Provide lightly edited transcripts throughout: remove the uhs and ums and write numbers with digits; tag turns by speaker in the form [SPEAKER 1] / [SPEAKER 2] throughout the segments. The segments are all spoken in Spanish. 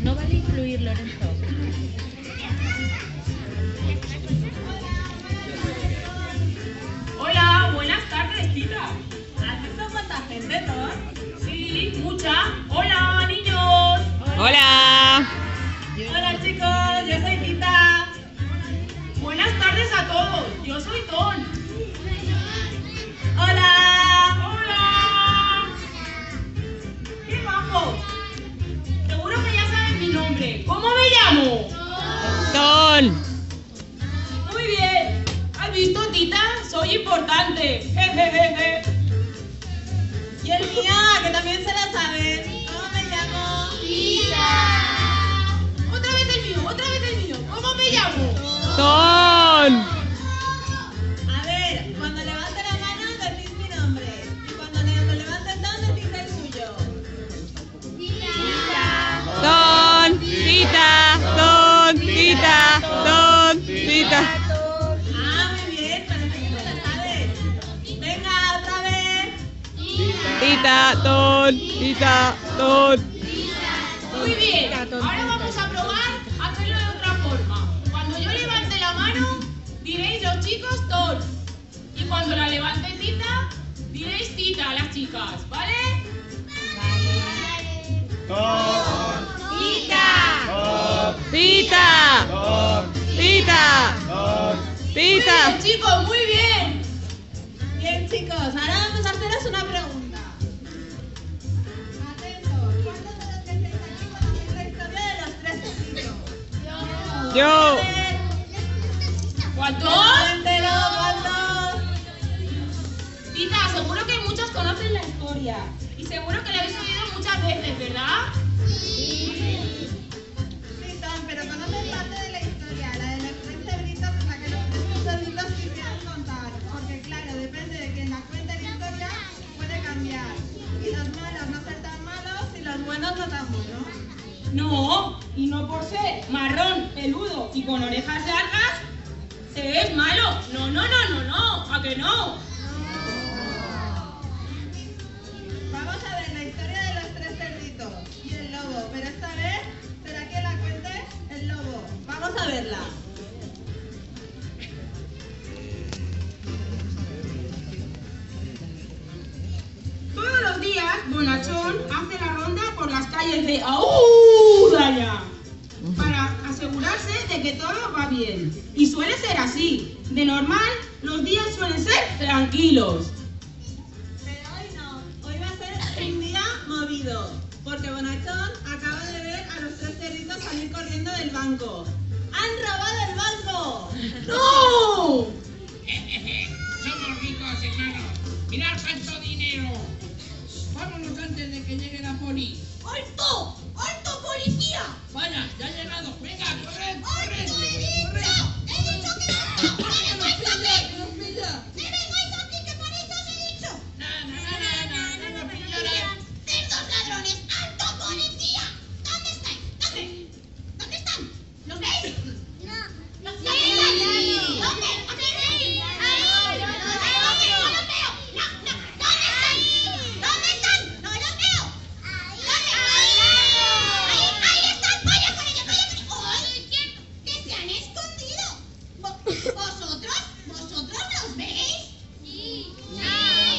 [SPEAKER 1] No vale incluir, Lorenzo.
[SPEAKER 2] Hola, buenas tardes, Tita. ¿Has visto cuánta gente, no? Sí, mucha. Hola, niños.
[SPEAKER 3] Hola.
[SPEAKER 2] Hola, chicos, yo soy Tita. Buenas tardes a todos, yo soy Ton. Hola. Hola. ¡Qué majos! Seguro que ya saben mi nombre. ¿Cómo me llamo?
[SPEAKER 3] Ton.
[SPEAKER 2] Muy bien. ¿Has visto, Tita? Soy importante. Jejejeje.
[SPEAKER 4] Y el mío, que también se la saben. ¿Cómo me llamo?
[SPEAKER 2] Tita. Otra vez el mío. ¿Cómo me llamo?
[SPEAKER 3] Ton.
[SPEAKER 4] A ver, cuando levante la mano decís mi nombre. Y cuando levante el don decís el suyo.
[SPEAKER 3] Ton. Tita. Ton. Tita. Ton. Tita.
[SPEAKER 4] Ah, muy bien, parece que se la sabes. Venga, otra vez.
[SPEAKER 3] Tita. Ton. Tita. Ton.
[SPEAKER 2] Muy bien. Ahora vamos a probar a hacerlo de otra forma. Cuando yo levante la mano, diréis los chicos Ton. Y cuando la levante Tita, diréis Tita a las chicas, ¿vale?
[SPEAKER 3] Tita. Tita.
[SPEAKER 2] Muy
[SPEAKER 3] Tita.
[SPEAKER 2] bien, chicos, muy bien.
[SPEAKER 4] Bien, chicos, ahora vamos a haceros una pregunta. Atentos, ¿cuántos de los que estáis aquí conocéis la historia de los tres cerditos?
[SPEAKER 3] Yo.
[SPEAKER 2] ¿Cuántos?
[SPEAKER 4] Cuéntelo, ¿cuántos?
[SPEAKER 2] Tita, seguro que muchos conocen la historia. Y seguro que la habéis oído muchas veces, ¿verdad?
[SPEAKER 4] Sí, Tom, pero conoces parte de la historia, la de los tres cerditos, la que los tres cerditos quisieron contar. Porque claro, depende de quien la cuente la historia, puede cambiar. Y los malos no ser tan malos y los buenos no tan buenos.
[SPEAKER 2] No, y no por ser marrón, peludo y con orejas largas, se es malo. No, ¿a que no?
[SPEAKER 4] Vamos a ver la historia de los tres cerditos y el lobo, pero esta vez será que la cuente el lobo. Vamos a verla.
[SPEAKER 2] Todos los días, Bonachón hace la ronda por las calles de Audaya para asegurarse de que todo va bien. Y suele ser así. De normal, los días suelen ser tranquilos.
[SPEAKER 4] Pero hoy no, hoy va a ser un día movido, porque Bonachón acaba de ver a los tres cerditos salir corriendo del banco. ¡Han robado el banco!
[SPEAKER 2] ¡No!
[SPEAKER 5] Somos ricos, hermanos. Mirad cuánto dinero. Vámonos antes de que llegue la poli.
[SPEAKER 2] ¡Alto! ¡Alto, policía!
[SPEAKER 5] Vaya, ya ha llegado. Venga, corred,
[SPEAKER 2] ¡Ay,
[SPEAKER 5] corred.
[SPEAKER 2] que he dicho! ¡He dicho que no!
[SPEAKER 5] ¡Que nos pilla, que nos pilla!
[SPEAKER 2] ¡Me vengáis aquí, que para eso os he dicho!
[SPEAKER 5] No nos pillarán.
[SPEAKER 2] ¡Cerdos ladrones! ¡Alto, policía! ¿Dónde estáis? ¿Dónde están? ¿Los veis? No. ¿Los veis? ¿Dónde? ¿Dónde veis? ¡Ahí! ¡No los veo! ¡No! ¿Dónde están? ¡No los veo! ¡Ahí están! ¡Vaya con ellos! ¡Ay! ¿Que se han escondido? ¿Vosotros los veis? Sí. ¡Ay!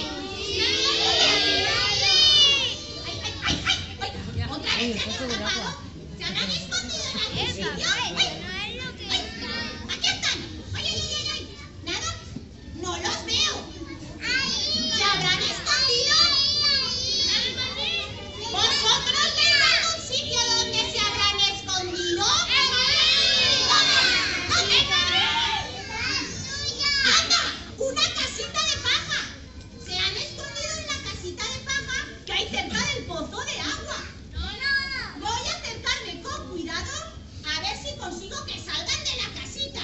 [SPEAKER 2] ¡Otra vez se han escapado! ¡Se habrán escondido en algún sitio! ¡Aquí están! ¡Ay! ¿Nada? ¡No los veo! ¿Se habrán escondido? ¿Vosotros veis algún sitio donde se habrán escondido? ¿Dónde? ¡Anda! ¡Una casita de paja! Se han escondido en la casita de paja que hay cerca del pozo de agua. Voy a acercarme con cuidado a ver si consigo que salgan de la casita.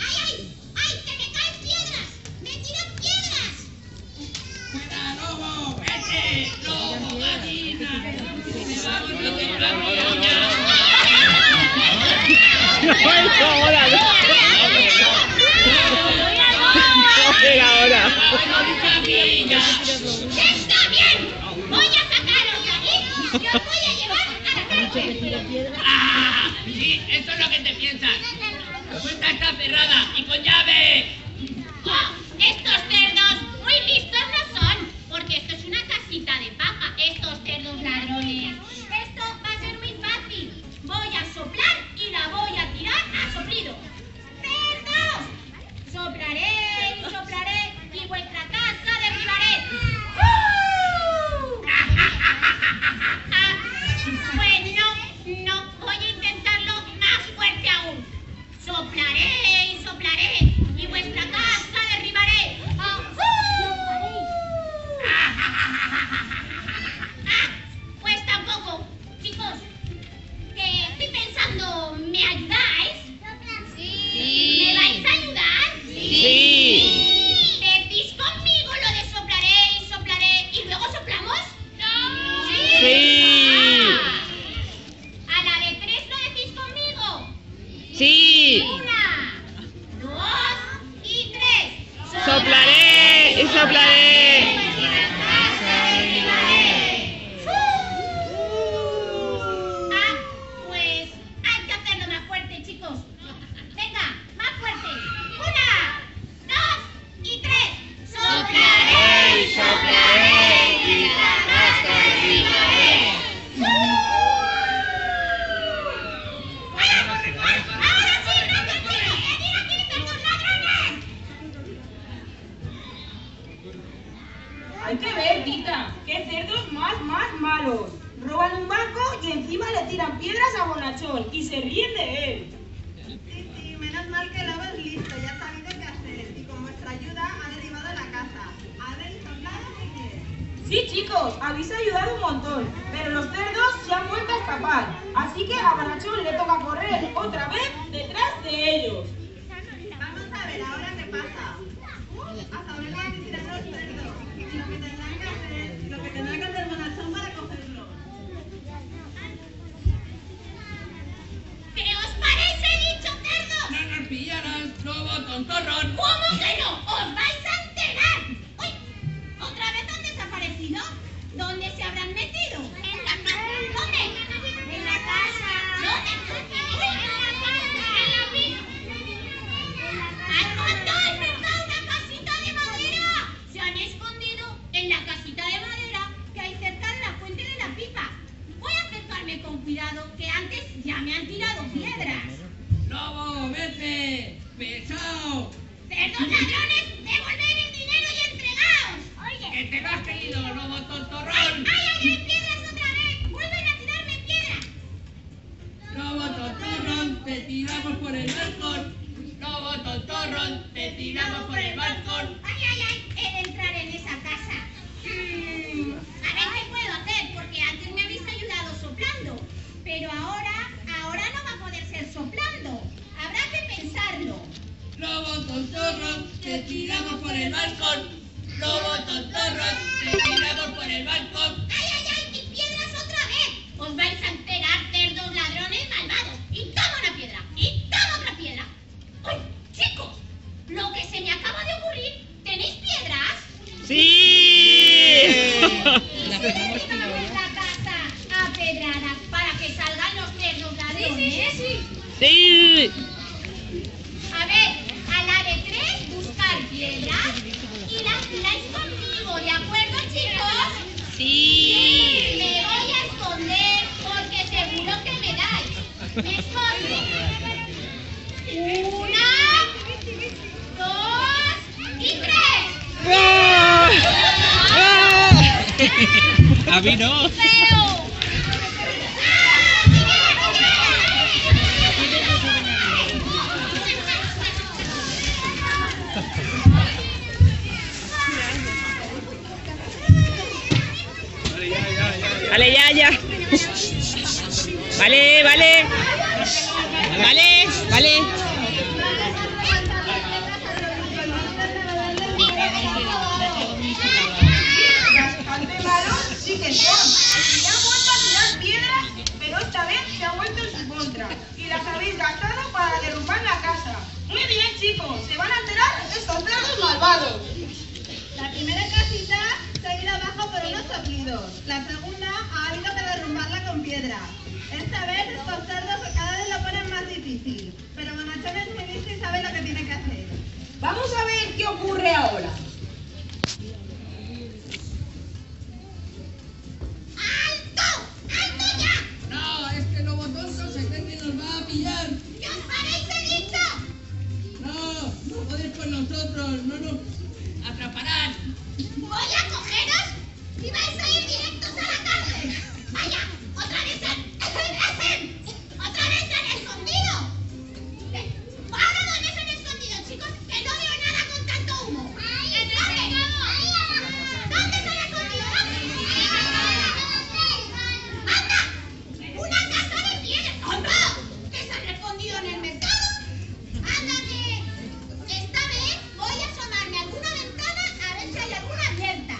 [SPEAKER 2] ¡Ay! ¡Que me caen piedras! ¡Me tiran piedras!
[SPEAKER 5] ¡Fuera, lobo! ¡Vete! ¡Lobo, gallina! ¡Cuidado, no te la
[SPEAKER 3] Ahora.
[SPEAKER 5] maravilla!
[SPEAKER 6] ¡Está bien! Voy a sacaros de aquí y os voy a llevar a la cárcel.
[SPEAKER 5] ¡Ah! Sí, eso es lo que te piensas. La puerta está cerrada y con llave.
[SPEAKER 6] Oh, estos cerdos muy listos no son, porque esto es una casita de paja. Estos cerdos ladrones. Esto va a ser muy fácil. Voy a soplar y la voy a tirar a soplido. ¡Cerdos! Soplaré y soplaré y vuestra casa derribaré. Pues no, voy a intentarlo más fuerte aún. Soplaré y soplaré y vuestra casa derribaré. Pues tampoco, chicos. Estoy pensando, ¿me ayudáis? Sí. ¿Me vais a ayudar?
[SPEAKER 3] Sí.
[SPEAKER 6] ¿Decís conmigo lo de soplaré y luego soplamos?
[SPEAKER 3] Sí.
[SPEAKER 6] A la de 3 lo decís conmigo.
[SPEAKER 3] Sí.
[SPEAKER 6] 1, 2 y 3.
[SPEAKER 3] Soplaré y soplaré.
[SPEAKER 6] Pues hay que hacerlo más fuerte, chicos. Venga, más fuerte. 1, 2 y 3. Soplaré y soplaré y la casa derribaré. Ahora sí, no te quiero. ¡Venid aquí, cerdos ladrones!
[SPEAKER 2] Hay que ver, Tita, qué cerdos más malos. Roban un banco y encima le tiran piedras a Bonachón y se ríen de él.
[SPEAKER 4] Sí, menos mal que Lobo es listo, ya ha sabido qué hacer. Y con vuestra ayuda ha derribado la casa. ¿Habéis soplado muy bien?
[SPEAKER 2] Sí, chicos, habéis ayudado un montón, pero los cerdos se han vuelto a escapar. Así que a Bonachón le toca correr otra vez detrás de ellos.
[SPEAKER 4] Vamos a ver ahora qué pasa. A saber lo que hicieron los cerdos. Y lo que tendrán que hacer Bonachón para cogerlos.
[SPEAKER 6] ¿Qué os parece, dicho cerdos?
[SPEAKER 5] ¡No nos pillarás, lobo tontorrón!
[SPEAKER 6] ¿Cómo que no? ¡Os vais a enterar! ¡Uy! ¿Otra vez han desaparecido? ¿Dónde se habrán metido? ¿En la casa? ¿Dónde? En la casa. ¿Dónde? ¡Uy! En la casa. En la vida. ¡Al fondo! ¡He cercado una casita de madera! Se han escondido en la casita de madera que hay cerca de la fuente de la pipa. Voy a acercarme con cuidado, que antes ya me han tirado piedras.
[SPEAKER 5] ¡Lobo, vete! ¡Pesado!
[SPEAKER 6] ¡Cerdos ladrones! ¡Devolver el dinero y entregaos!
[SPEAKER 5] ¡Que
[SPEAKER 6] ¡Oye!
[SPEAKER 5] te lo has querido, lobo
[SPEAKER 6] ¡Ay,
[SPEAKER 5] tontorrón!
[SPEAKER 6] ay, ay! ¡Piedras otra vez! ¡Vuelven a tirarme piedras!
[SPEAKER 5] ¡Lobo tontorrón, te tiramos por el balcón! ¡Lobo tontorrón, te tiramos por el balcón!
[SPEAKER 6] ¡Ay, ay, ay! He de entrar en esa casa. A ver qué puedo hacer, porque antes me habéis ayudado soplando. Pero ahora no va a poder ser soplando. Habrá que pensarlo.
[SPEAKER 5] ¡Lobo tontorrón, te tiramos por el balcón! ¡Lobo tontorrón, te tiramos por el balcón!
[SPEAKER 6] ¡Ay, ay, ay! ¡Y piedras otra vez! ¡Os vais a enterar, cerdos ladrones malvados! ¡Y toma una piedra! ¡Y toma otra piedra! ¡Uy! ¡Chicos! Lo que se me acaba de ocurrir. ¿Tenéis piedras?
[SPEAKER 3] Sí.
[SPEAKER 6] Derribamos la casa a pedradas para que salgan los cerdos ladrones.
[SPEAKER 3] Sí.
[SPEAKER 6] A ver, a la de 3 buscar piedras y las tiráis conmigo, ¿de acuerdo, chicos?
[SPEAKER 3] Sí.
[SPEAKER 6] Me voy a esconder porque seguro que me dais. Me escondo. 1, 2 y 3.
[SPEAKER 3] A mí no.
[SPEAKER 6] ¡Feo!
[SPEAKER 3] Vale, ya. Vale.
[SPEAKER 2] Bastante malos sí que son. Y han vuelto a tirar piedras, pero esta vez se ha vuelto en su contra. Y las habéis gastado para derrumbar la casa. Muy bien, chicos. Se van a enterar estos cerdos malvados.
[SPEAKER 4] primera casita se ha ido abajo por unos soplidos. La segunda ha habido que derrumbarla con piedra. Esta vez estos cerdos cada vez lo ponen más difícil. Pero Bonachón es muy listo y sabe lo que tiene que hacer.
[SPEAKER 2] Vamos a ver qué ocurre ahora.
[SPEAKER 6] ¡Alto! ¡Alto ya!
[SPEAKER 5] No, es que el lobo tonto se cree que nos va a pillar.
[SPEAKER 6] ¡Que os paréis, he dicho!
[SPEAKER 5] No, no podéis con nosotros, no nos atraparán.
[SPEAKER 6] Voy a cogeros y vais a ir directos a la cárcel. Vaya, otra vez otra vez se han escondido. Ahora dónde se han escondido, chicos, que no veo nada con tanto humo. ¿Dónde se han escondido? ¡Anda! ¡Una casa de piedra! ¡Anda! ¿Que se han escondido en el mercado? ¡Ándame! Esta vez voy a asomarme a alguna ventana a ver si hay alguna abierta.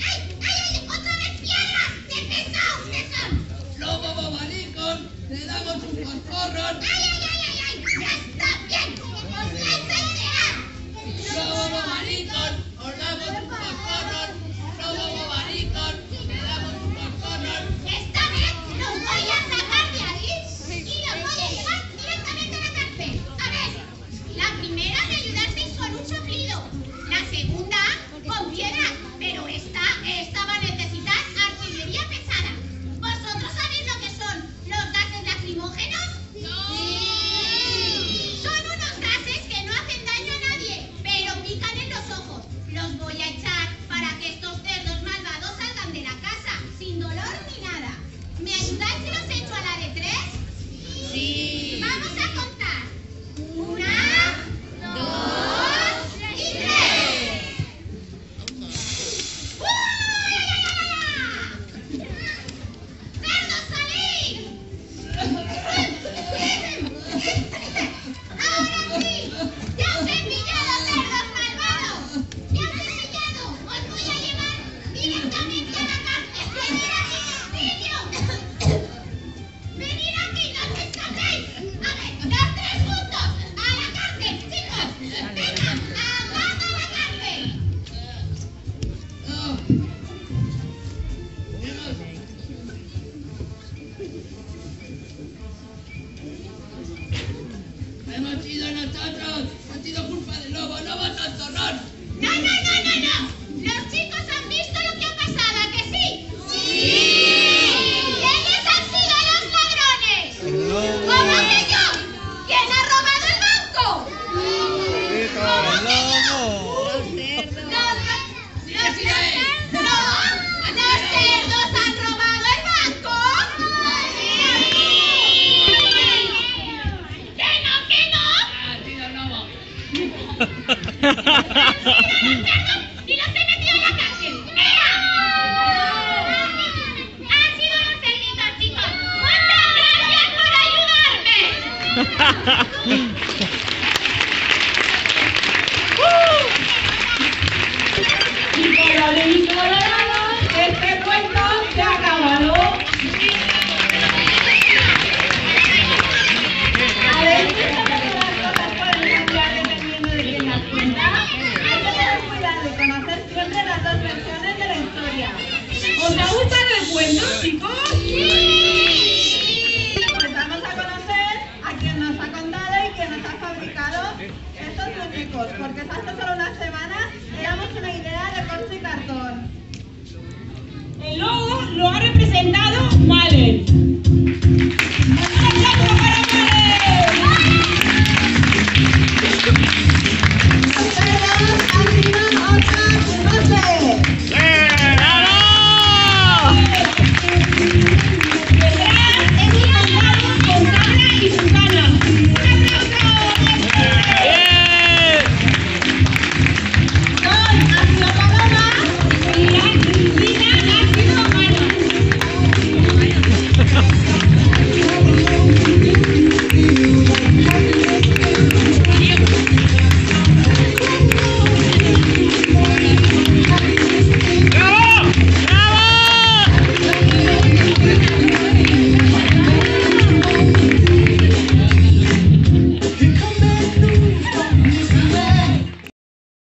[SPEAKER 6] ¡Ay! ¡Ay! ¡Ay! ¡Otra vez piedras! ¡Qué pesados que son!
[SPEAKER 5] Lobo bobalicón, te damos un coscorrón.
[SPEAKER 6] ¡Ay! ¡Ay! ¡Ay! ¡Ay! ¡Ay! ¡Ya está bien! ¡Esa idea!
[SPEAKER 5] Lobo bobalicón, os damos un coscorrón. Lobo bobalicón, te damos un coscorrón.
[SPEAKER 6] Esta vez los voy a sacar de ahí y los voy a llevar directamente a la cárcel. A ver, la primera me ayudasteis con un soplido, la segunda con piedras, pero esta va a necesitar artillería pesada. ¿Vosotros sabéis lo que son los gases lacrimógenos? ¡Sí! Son unos gases que no hacen daño a nadie, pero pican en los ojos. Los voy a echar para que estos cerdos malvados salgan de la casa, sin dolor ni nada. ¿Me ayudáis si los echo a la de 3? Sí. Vamos a contar. 1, 2 y 3. ¡Uy! ¡Ay, ay, ay, ay! ¡Cerdos, salid! ¡Ahora sí! ¡Ya os he pillado, cerdos malvados! ¡Ya os he pillado! ¡Os voy a llevar directamente a la cárcel! ¡Venid aquí, castillo! ¡Venid aquí, no os escapéis! A ver, los 3 juntos, a la cárcel, chicos. Venga, andad a la cárcel.
[SPEAKER 5] No. Hemos sido nosotros, ha sido culpa del lobo, lobo tonto, no.
[SPEAKER 6] No, no, no, no, no. Los chicos han visto lo que ha pasado, ¿a que sí? ¡Sí! ¿Quiénes han sido los ladrones? ¿Cómo que yo? ¿Quién ha robado el banco? ¿Cómo que yo? Los cerdos. ¿Los cerdos han robado el banco? ¿Que no?
[SPEAKER 5] Ha sido el lobo.
[SPEAKER 6] ¡Y los he metido en la cárcel! ¡Mira! ¡Han sido los cerditos, chicos! ¡Muchas gracias por ayudarme!
[SPEAKER 2] Y colorado, este cuento se ha acabado. A ver, si las cosas pueden cambiar dependiendo de quién las cuenta. Hay que tener cuidado y conocer siempre las dos versiones de la historia. ¿Os ha gustado el cuento, chicos?
[SPEAKER 4] Pues vamos a conocer a quien nos ha contado y quien nos ha fabricado estos muñecos, porque hace solo unas semanas éramos una idea de corcho y cartón.
[SPEAKER 2] El logo lo ha representado Malen.